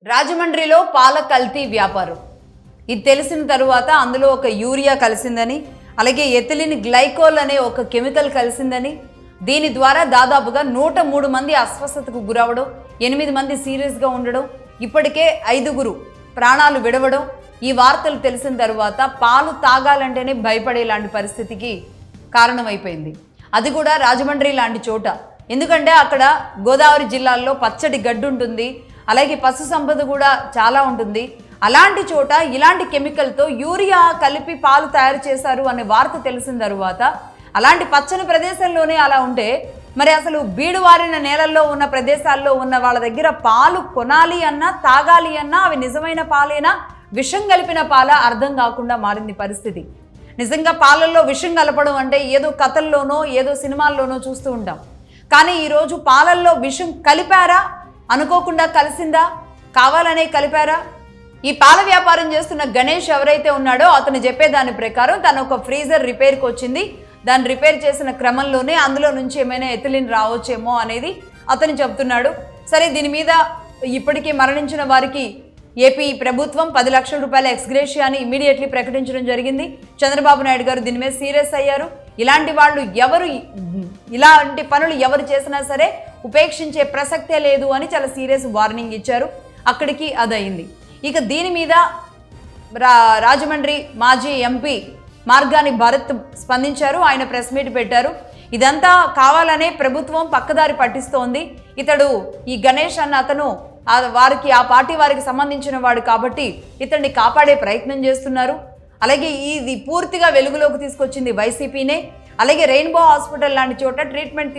రాజమండ్రిలో పాల కల్తీ వ్యాపారం. ఇది తెలిసిన తరువాత అందులో ఒక యూరియా కలిసిందని, అలాగే ఎథిలిన్ గ్లైకోల్ అనే ఒక కెమికల్ కలిసిందని, దీని ద్వారా దాదాపుగా 103 మంది అస్వస్థతకు గురవడం, 8 మంది సీరియస్గా ఉండడం, ఇప్పటికే 5గురు ప్రాణాలు విడవడం, ఈ వార్తలు తెలిసిన తరువాత పాలు తాగాలంటేనే భయపడేలాంటి పరిస్థితికి కారణమైపోయింది. అది కూడా రాజమండ్రి లాంటి చోట. ఎందుకంటే అక్కడ గోదావరి జిల్లాల్లో పచ్చడి గడ్డు ఉంటుంది, అలాగే పశు సంపద కూడా చాలా ఉంటుంది. అలాంటి చోట ఇలాంటి కెమికల్తో యూరియా కలిపి పాలు తయారు చేశారు అనే వార్త తెలిసిన తరువాత, అలాంటి పచ్చని ప్రదేశంలోనే అలా ఉంటే మరి అసలు బీడువారిన నేలల్లో ఉన్న ప్రదేశాల్లో ఉన్న వాళ్ళ దగ్గర పాలు కొనాలి అన్నా, తాగాలి అన్నా అవి నిజమైన పాలేనా, విషం కలిపిన పాల అర్థం కాకుండా మారింది పరిస్థితి. నిజంగా పాలల్లో విషం కలపడం అంటే ఏదో కథల్లోనో ఏదో సినిమాల్లోనో చూస్తూ ఉంటాం. కానీ ఈరోజు పాలల్లో విషం కలిపారా, అనుకోకుండా కలిసిందా, కావాలనే కలిపారా? ఈ పాల వ్యాపారం చేస్తున్న గణేష్ ఎవరైతే ఉన్నాడో అతను చెప్పేదాని ప్రకారం తను ఒక ఫ్రీజర్ రిపేర్కి వచ్చింది. దాన్ని రిపేర్ చేసిన క్రమంలోనే అందులో నుంచి ఏమైనా ఎథిలిన్ రావచ్చేమో అనేది అతను చెప్తున్నాడు. సరే, దీని మీద ఇప్పటికీ మరణించిన వారికి ఏపీ ప్రభుత్వం 10 లక్షల రూపాయల ఎక్స్గ్రేషియాని ఇమీడియట్లీ ప్రకటించడం జరిగింది. చంద్రబాబు నాయుడు గారు దీని మీద సీరియస్ అయ్యారు. ఇలాంటి వాళ్ళు ఇలాంటి పనులు ఎవరు చేసినా సరే ఉపేక్షించే ప్రసక్తే లేదు అని చాలా సీరియస్ వార్నింగ్ ఇచ్చారు. అక్కడికి అదయింది. ఇక దీని మీద రాజమండ్రి మాజీ ఎంపీ మార్గాని భరత్ స్పందించారు. ఆయన ప్రెస్ మీట్ పెట్టారు. ఇదంతా కావాలనే ప్రభుత్వం పక్కదారి పట్టిస్తోంది. ఇతడు ఈ గణేష్ అన్న అతను వారికి ఆ పార్టీ వారికి సంబంధించిన వాడు కాబట్టి ఇతన్ని కాపాడే ప్రయత్నం చేస్తున్నారు. అలాగే ఇది పూర్తిగా వెలుగులోకి తీసుకొచ్చింది వైసీపీనే. అలాగే రెయిన్బో హాస్పిటల్ లాంటి చోట ట్రీట్మెంట్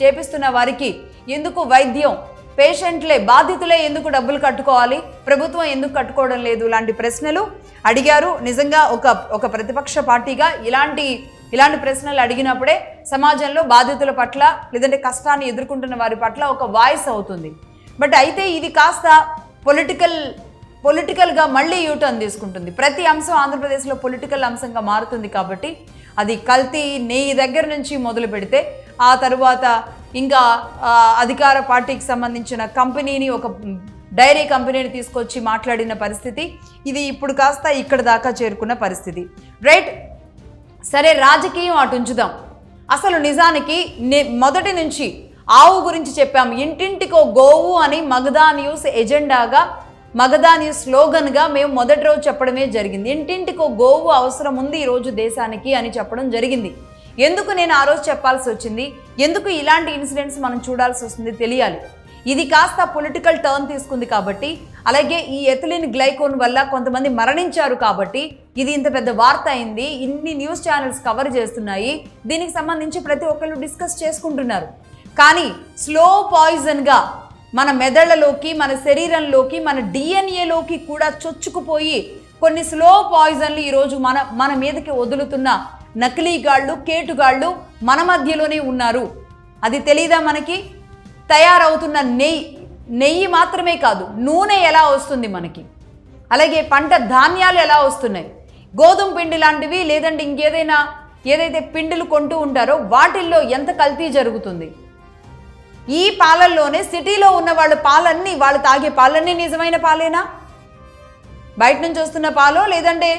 చేపిస్తున్న వారికి ఎందుకు వైద్యం, పేషెంట్లే బాధితులే ఎందుకు డబ్బులు కట్టుకోవాలి, ప్రభుత్వం ఎందుకు కట్టుకోవడం లేదు లాంటి ప్రశ్నలు అడిగారు. నిజంగా ఒక ప్రతిపక్ష పార్టీగా ఇలాంటి ప్రశ్నలు అడిగినప్పుడే సమాజంలో బాధితుల పట్ల లేదంటే కష్టాన్ని ఎదుర్కొంటున్న వారి పట్ల ఒక వాయిస్ అవుతుంది. బట్ అయితే ఇది కాస్త పొలిటికల్గా మళ్ళీ యూటర్న్ తీసుకుంటుంది. ప్రతి అంశం ఆంధ్రప్రదేశ్లో పొలిటికల్ అంశంగా మారుతుంది. కాబట్టి అది కల్తీ నెయ్యి దగ్గర నుంచి మొదలు పెడితే ఆ తరువాత ఇంకా అధికార పార్టీకి సంబంధించిన కంపెనీని, ఒక డైరీ కంపెనీని తీసుకొచ్చి మాట్లాడిన పరిస్థితి, ఇది ఇప్పుడు కాస్త ఇక్కడ దాకా చేరుకున్న పరిస్థితి. రైట్, సరే, రాజకీయం అటు ఉంచుదాం. అసలు నిజానికి మొదటి నుంచి ఆవు గురించి చెప్పాము. ఇంటింటికో గోవు అని మగధా న్యూస్ ఎజెండాగా, మగధా న్యూస్ స్లోగన్గా మేము మొదటి రోజు చెప్పడమే జరిగింది. ఇంటింటికో గోవు అవసరం ఉంది ఈరోజు దేశానికి అని చెప్పడం జరిగింది. ఎందుకు నేను ఆ రోజు చెప్పాల్సి వచ్చింది, ఎందుకు ఇలాంటి ఇన్సిడెంట్స్ మనం చూడాల్సి వస్తుంది తెలియాలి. ఇది కాస్త పొలిటికల్ టర్న్ తీసుకుంది కాబట్టి, అలాగే ఈ ఎథిలిన్ గ్లైకోన్ వల్ల కొంతమంది మరణించారు కాబట్టి ఇది ఇంత పెద్ద వార్త అయింది. ఇన్ని న్యూస్ ఛానల్స్ కవర్ చేస్తున్నాయి. దీనికి సంబంధించి ప్రతి ఒక్కళ్ళు డిస్కస్ చేసుకుంటున్నారు. కానీ స్లో పాయిజన్గా మన మెదళ్లలోకి, మన శరీరంలోకి, మన డిఎన్ఏలోకి కూడా చొచ్చుకుపోయి కొన్ని స్లో పాయిజన్లు ఈరోజు మన మీదకి వదులుతున్న నకిలీగాళ్ళు, కేటుగాళ్ళు మన మధ్యలోనే ఉన్నారు. అది తెలీదా మనకి? తయారవుతున్న నెయ్యి మాత్రమే కాదు, నూనె ఎలా వస్తుంది మనకి, అలాగే పంట ధాన్యాలు ఎలా వస్తున్నాయి, గోధుమ పిండి లాంటివి లేదంటే ఏదైతే పిండిలు కొంటూ ఉంటారో వాటిల్లో ఎంత కల్తీ జరుగుతుంది. ఈ పాలల్లోనే సిటీలో ఉన్న వాళ్ళు తాగే పాలన్నీ నిజమైన పాలేనా? బయట నుంచి వస్తున్న పాలో లేదంటే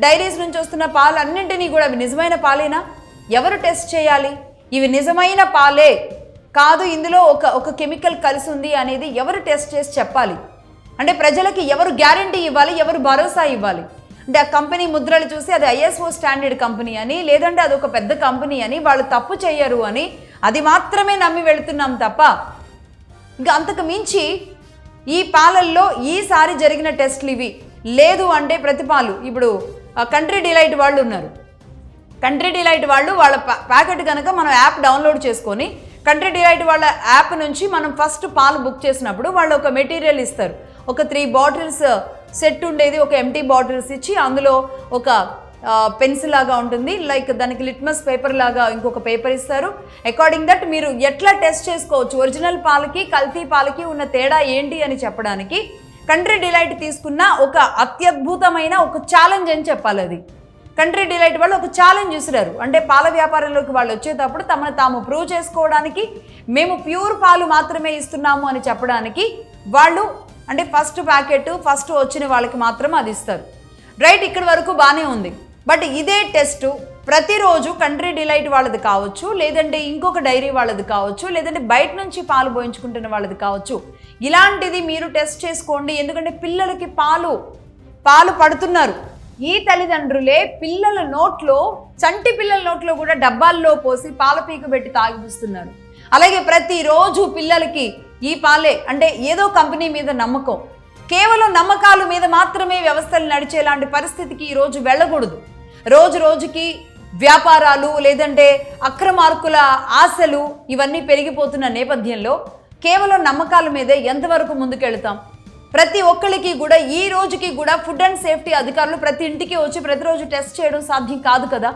డైరీస్ నుంచి వస్తున్న పాలు అన్నింటినీ కూడా అవి నిజమైన పాలేనా? ఎవరు టెస్ట్ చేయాలి? ఇవి నిజమైన పాలే కాదు, ఇందులో ఒక కెమికల్ కలిసి ఉంది అనేది ఎవరు టెస్ట్ చేసి చెప్పాలి? అంటే ప్రజలకి ఎవరు గ్యారంటీ ఇవ్వాలి, ఎవరు భరోసా ఇవ్వాలి? అంటే ఆ కంపెనీ ముద్రలు చూసి అది ISO స్టాండర్డ్ కంపెనీ అని, లేదంటే అది ఒక పెద్ద కంపెనీ అని, వాళ్ళు తప్పు చేయరు అని అది మాత్రమే నమ్మి వెళుతున్నాం తప్ప ఇంకా అంతకు మించి ఈ పాలల్లో ఈసారి జరిగిన టెస్ట్లు ఇవి లేదు అంటే ప్రతి పాలు. ఇప్పుడు కంట్రీ డిలైట్ వాళ్ళు ఉన్నారు. కంట్రీ డిలైట్ వాళ్ళ ప్యాకెట్ కనుక మనం యాప్ డౌన్లోడ్ చేసుకొని కంట్రీ డిలైట్ వాళ్ళ యాప్ నుంచి మనం ఫస్ట్ పాలు బుక్ చేసినప్పుడు వాళ్ళు ఒక మెటీరియల్ ఇస్తారు. ఒక 3 బాటిల్స్ సెట్ ఉండేది, ఒక ఎంటీ బాటిల్స్ ఇచ్చి అందులో ఒక పెన్సిల్ లాగా ఉంటుంది, లైక్ దానికి లిట్మస్ పేపర్ లాగా ఇంకొక పేపర్ ఇస్తారు. అకార్డింగ్ దట్ మీరు ఎట్లా టెస్ట్ చేసుకోవచ్చు ఒరిజినల్ పాలకి కల్తీ పాలకి ఉన్న తేడా ఏంటి అని చెప్పడానికి కంట్రీ డిలైట్ తీసుకున్న ఒక అత్యద్భుతమైన ఒక ఛాలెంజ్ అని చెప్పాలి. అది కంట్రీ డిలైట్ వాళ్ళు ఒక ఛాలెంజ్ విసిరారు. అంటే పాల వ్యాపారంలోకి వాళ్ళు వచ్చేటప్పుడు తమను తాము ప్రూవ్ చేసుకోవడానికి, మేము ప్యూర్ పాలు మాత్రమే ఇస్తున్నాము అని చెప్పడానికి వాళ్ళు అంటే ఫస్ట్ ప్యాకెట్ ఫస్ట్ వచ్చిన వాళ్ళకి మాత్రం అది ఇస్తారు. రైట్, ఇక్కడి వరకు బాగానే ఉంది. బట్ ఇదే టెస్ట్ ప్రతిరోజు కంట్రీ డిలైట్ వాళ్ళది కావచ్చు, లేదంటే ఇంకొక డైరీ వాళ్ళది కావచ్చు, లేదంటే బయట నుంచి పాలు పోయించుకుంటున్న వాళ్ళది కావచ్చు, ఇలాంటిది మీరు టెస్ట్ చేసుకోండి. ఎందుకంటే పిల్లలకి పాలు పడుతున్నారు. ఈ తల్లిదండ్రులే పిల్లల నోట్లో, చంటి పిల్లల నోట్లో కూడా డబ్బాల్లో పోసి పాల పీక పెట్టి తాగిపిస్తున్నారు. అలాగే ప్రతిరోజు పిల్లలకి ఈ పాలే అంటే ఏదో కంపెనీ మీద నమ్మకం, కేవలం నమ్మకాల మీద మాత్రమే వ్యవస్థలు నడిచేలాంటి పరిస్థితికి ఈరోజు వెళ్ళకూడదు. రోజు రోజుకి వ్యాపారాలు లేదంటే అక్రమార్కుల ఆశలు ఇవన్నీ పెరిగిపోతున్న నేపథ్యంలో కేవలం నమ్మకాల మీదే ఎంతవరకు ముందుకెళ్తాం? ప్రతి ఒక్కరికి కూడా ఈ రోజుకి కూడా ఫుడ్ అండ్ సేఫ్టీ అధికారులు ప్రతి ఇంటికి వచ్చి ప్రతిరోజు టెస్ట్ చేయడం సాధ్యం కాదు కదా.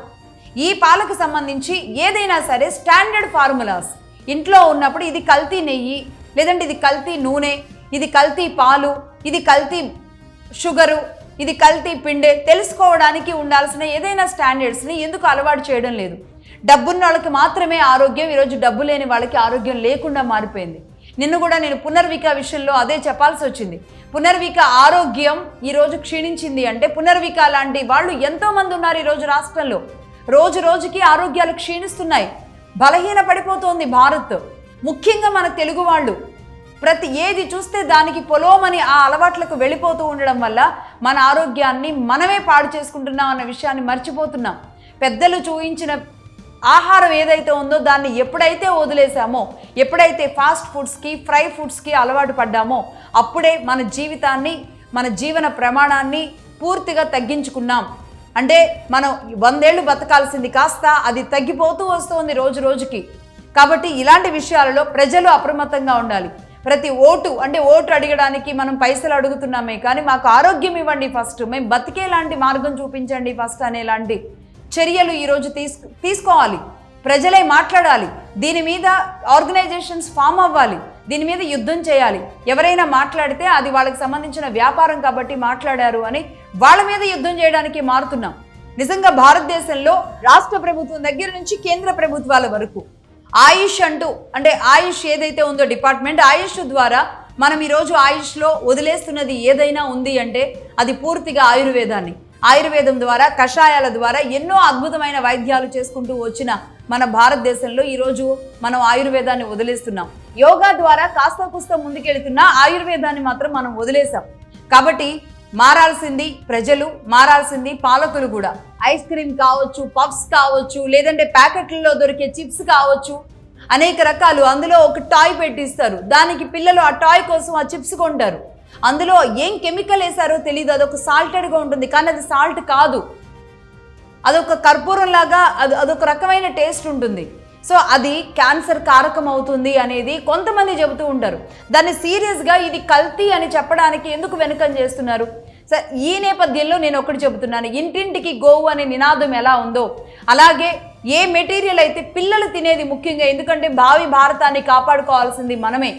ఈ పాలకు సంబంధించి ఏదైనా సరే స్టాండర్డ్ ఫార్ములాస్ ఇంట్లో ఉన్నప్పుడు ఇది కల్తీ నెయ్యి, లేదంటే ఇది కల్తీ నూనె, ఇది కల్తీ పాలు, ఇది కల్తీ షుగరు, ఇది కల్తీ పిండే తెలుసుకోవడానికి ఉండాల్సిన ఏదైనా స్టాండర్డ్స్ని ఎందుకు అలవాటు చేయడం లేదు? డబ్బున్న వాళ్ళకి మాత్రమే ఆరోగ్యం, ఈరోజు డబ్బు లేని వాళ్ళకి ఆరోగ్యం లేకుండా మారిపోయింది. నిన్ను కూడా నేను పునర్విక విషయంలో అదే చెప్పాల్సి వచ్చింది. పునర్విక ఆరోగ్యం ఈరోజు క్షీణించింది అంటే పునర్విక లాంటి వాళ్ళు ఎంతోమంది ఉన్నారు ఈరోజు రాష్ట్రంలో. రోజు రోజుకి ఆరోగ్యాలు క్షీణిస్తున్నాయి, బలహీన పడిపోతోంది భారత్. ముఖ్యంగా మన తెలుగు వాళ్ళు ప్రతి ఏది చూస్తే దానికి పొలోమని ఆ అలవాట్లకు వెళ్ళిపోతూ ఉండడం వల్ల మన ఆరోగ్యాన్ని మనమే పాడు చేసుకుంటున్నాం అన్న విషయాన్ని మర్చిపోతున్నాం. పెద్దలు చూయించిన ఆహారం ఏదైతే ఉందో దాన్ని ఎప్పుడైతే వదిలేసామో, ఎప్పుడైతే ఫాస్ట్ ఫుడ్స్కి ఫ్రై ఫుడ్స్కి అలవాటు పడ్డామో అప్పుడే మన జీవితాన్ని, మన జీవన ప్రమాణాన్ని పూర్తిగా తగ్గించుకున్నాం. అంటే మనం 100 ఏళ్ళు బతకాల్సింది కాస్త అది తగ్గిపోతూ వస్తుంది రోజు రోజుకి. కాబట్టి ఇలాంటి విషయాలలో ప్రజలు అప్రమత్తంగా ఉండాలి. ప్రతి ఓటు అంటే ఓటు అడగడానికి మనం పైసలు అడుగుతున్నామే కానీ మాకు ఆరోగ్యం ఇవ్వండి ఫస్ట్, మేము బతికేలాంటి మార్గం చూపించండి ఫస్ట్ అనేలాంటి చర్యలు ఈరోజు తీసుకోవాలి. ప్రజలే మాట్లాడాలి. దీని మీద ఆర్గనైజేషన్స్ ఫామ్ అవ్వాలి. దీని మీద యుద్ధం చేయాలి. ఎవరైనా మాట్లాడితే అది వాళ్ళకి సంబంధించిన వ్యాపారం కాబట్టి మాట్లాడారు అని వాళ్ళ మీద యుద్ధం చేయడానికి మారుతున్నాం. నిజంగా భారతదేశంలో రాష్ట్ర ప్రభుత్వం దగ్గర నుంచి కేంద్ర ప్రభుత్వాల వరకు ఆయుష్ అంటే ఆయుష్ ఏదైతే ఉందో డిపార్ట్మెంట్, ఆయుష్ ద్వారా మనం ఈరోజు ఆయుష్లో వదిలేస్తున్నది ఏదైనా ఉంది అంటే అది పూర్తిగా ఆయుర్వేదాన్ని. ఆయుర్వేదం ద్వారా, కషాయాల ద్వారా ఎన్నో అద్భుతమైన వైద్యాలు చేసుకుంటూ వచ్చిన మన భారతదేశంలో ఈరోజు మనం ఆయుర్వేదాన్ని వదిలేస్తున్నాం. యోగా ద్వారా కాస్త కుస్త ముందుకెళ్తున్నా ఆయుర్వేదాన్ని మాత్రం మనం వదిలేసాం. కాబట్టి మారాల్సింది ప్రజలు, మారాల్సింది పాలకులు కూడా. ఐస్ క్రీమ్ కావచ్చు, పఫ్స్ కావచ్చు, లేదంటే ప్యాకెట్లలో దొరికే చిప్స్ కావచ్చు, అనేక రకాలు. అందులో ఒక టాయ్ పెట్టిస్తారు, దానికి పిల్లలు ఆ టాయ్ కోసం ఆ చిప్స్ కొంటారు. అందులో ఏం కెమికల్ వేసారో తెలియదు, అదొక సాల్టెడ్గా ఉంటుంది కానీ అది సాల్ట్ కాదు, అదొక కర్పూరం లాగా అదొక రకమైన టేస్ట్ ఉంటుంది. సో అది క్యాన్సర్ కారకం అవుతుంది అనేది కొంతమంది చెబుతూ ఉంటారు. దాన్ని సీరియస్గా ఇది కల్తీ అని చెప్పడానికి ఎందుకు వెనుకం చేస్తున్నారు? సార్, ఈ నేపథ్యంలో నేను ఒకటి చెబుతున్నాను, ఇంటింటికి గోవు అనే నినాదం ఎలా ఉందో అలాగే ఏ మెటీరియల్ అయితే పిల్లలు తినేది ముఖ్యంగా, ఎందుకంటే భావి భారతాన్ని కాపాడుకోవాల్సింది మనమే.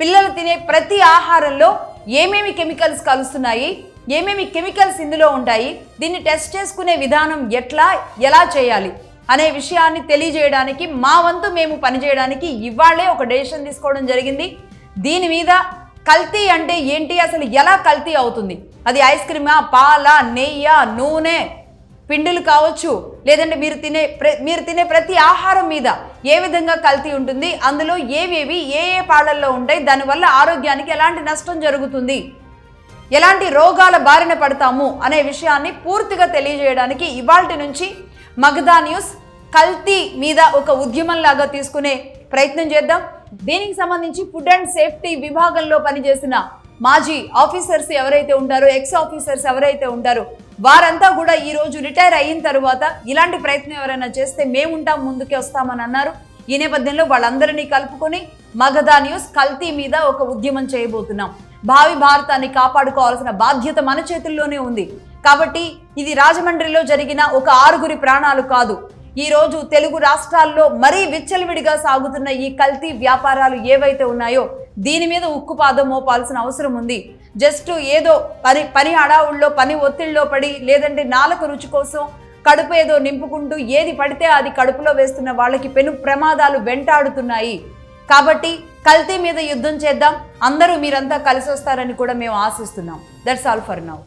పిల్లలు తినే ప్రతి ఆహారంలో ఏమేమి కెమికల్స్ కలుస్తున్నాయి, ఏమేమి కెమికల్స్ ఇందులో ఉంటాయి, దీన్ని టెస్ట్ చేసుకునే విధానం ఎలా చేయాలి అనే విషయాన్ని తెలియజేయడానికి మా వంతు మేము పనిచేయడానికి ఇవాళే ఒక డెసిషన్ తీసుకోవడం జరిగింది. దీని మీద కల్తీ అంటే ఏంటి, అసలు ఎలా కల్తీ అవుతుంది, అది ఐస్ క్రీమా, పాల, నెయ్య, నూనె, పిండిలు కావచ్చు, లేదంటే మీరు తినే ప్రతి ఆహారం మీద ఏ విధంగా కల్తీ ఉంటుంది, అందులో ఏవేవి ఏ పాలల్లో ఉంటాయి, దానివల్ల ఆరోగ్యానికి ఎలాంటి నష్టం జరుగుతుంది, ఎలాంటి రోగాల బారిన పడతాము అనే విషయాన్ని పూర్తిగా తెలియజేయడానికి ఇవాల్టి నుంచి మగధా న్యూస్ కల్తీ మీద ఒక ఉద్యమంలాగా తీసుకునే ప్రయత్నం చేద్దాం. దీనికి సంబంధించి ఫుడ్ అండ్ సేఫ్టీ విభాగంలో పనిచేసిన మాజీ ఆఫీసర్స్ ఎవరైతే ఉంటారో, ఎక్స్ ఆఫీసర్స్ ఎవరైతే ఉంటారో వారంతా కూడా ఈరోజు రిటైర్ అయిన తర్వాత ఇలాంటి ప్రయత్నం ఎవరైనా చేస్తే మేముంటాం, ముందుకే వస్తామని అన్నారు. ఈ నేపథ్యంలో వాళ్ళందరినీ కలుపుకొని మగధా న్యూస్ కల్తీ మీద ఒక ఉద్యమం చేయబోతున్నాం. భావి భారతాన్ని కాపాడుకోవాల్సిన బాధ్యత మన చేతుల్లోనే ఉంది. కాబట్టి ఇది రాజమండ్రిలో జరిగిన ఒక 6 ప్రాణాలు కాదు, ఈరోజు తెలుగు రాష్ట్రాల్లో మరీ విచ్చలవిడిగా సాగుతున్న ఈ కల్తీ వ్యాపారాలు ఏవైతే ఉన్నాయో దీని మీద ఉక్కుపాదం మోపాల్సిన అవసరం ఉంది. జస్ట్ ఏదో పని హడావుల్లో, పని ఒత్తిడిలో పడి, లేదంటే నాలుక రుచి కోసం కడుపు ఏదో నింపుకుంటూ ఏది పడితే అది కడుపులో వేస్తున్న వాళ్ళకి పెను ప్రమాదాలు వెంటాడుతున్నాయి. కాబట్టి కల్తీ మీద యుద్ధం చేద్దాం, అందరూ మీరంతా కలిసి వస్తారని కూడా మేము ఆశిస్తున్నాం. That's all for now.